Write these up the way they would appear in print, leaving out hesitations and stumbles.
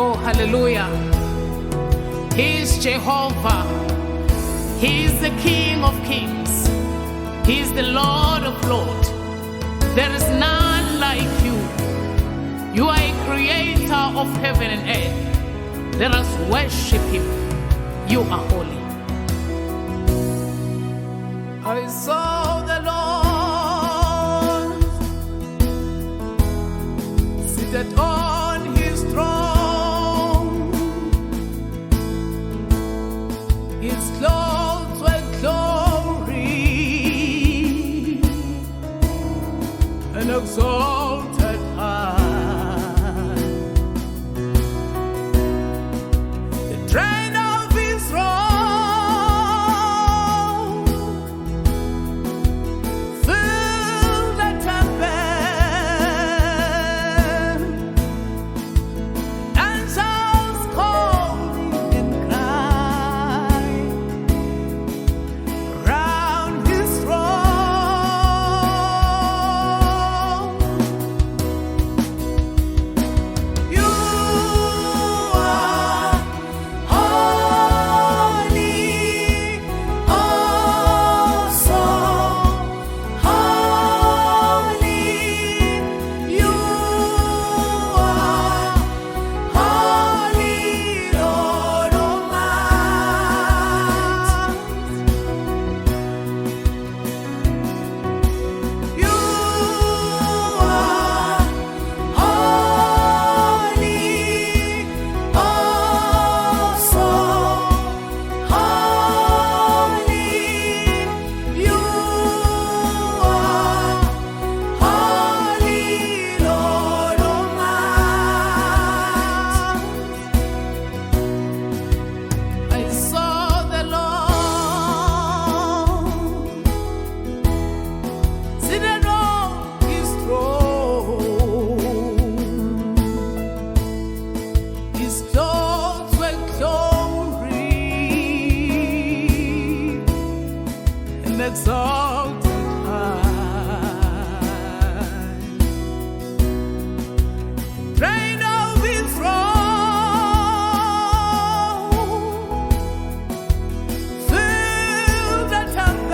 Oh, hallelujah. He is Jehovah. He is the King of kings. He is the Lord of lords. There is none like you. You are a creator of heaven and earth. Let us worship him. You are holy. I saw the Lord seated on his throne. His clothes were glory and exalted high. The train of his robe filled the temple, and angels calling and crying round his throne. You are holy, oh so holy. You are holy, Lord Almighty. You are holy, oh so holy. You are holy, Lord Almighty. I saw the Lord seated on his throne. His clothes were glory and exalted high. Train of his robe filled the temple,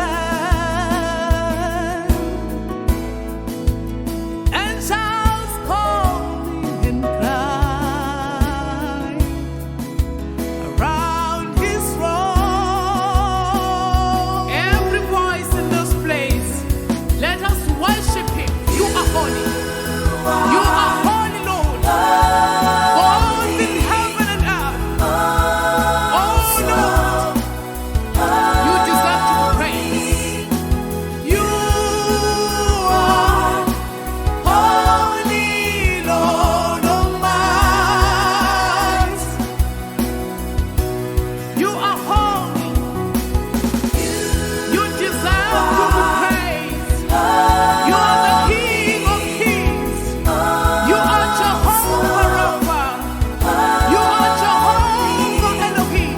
and angels calling and crying around his throne. Every voice in this place, let us worship him. You are holy. You are holy, Lord. Both in heaven and earth. Oh, Lord, you deserve to be praised. You are holy, Lord Almighty. You are holy. You deserve to be praised. You are the King of kings. You are Jehovah Rapha. You are Jehovah Elohim.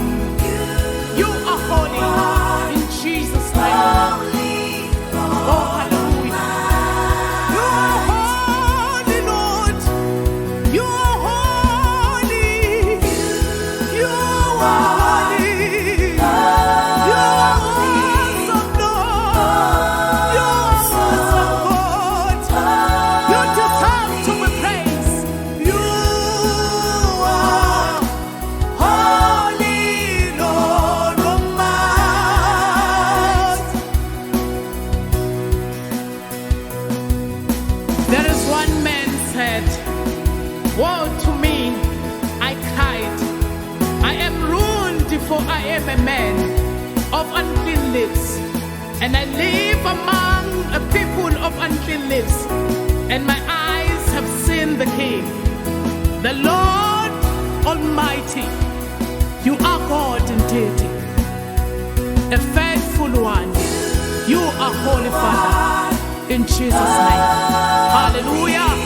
You are holy. In Jesus' name. Oh, hallelujah. You are holy, Lord. You are holy. You are holy. You are awesome, Lord. You are awesome, God. You deserve to be praised. You are holy, Lord Almighty. There is one man said, woe to me, I cried. I am ruined, for I am a man of unclean lips, and I live among a people of unclean lips, and my eyes have seen the King, the Lord Almighty. You are God indeed, a faithful one. You are Holy Father, in Jesus' name. Hallelujah.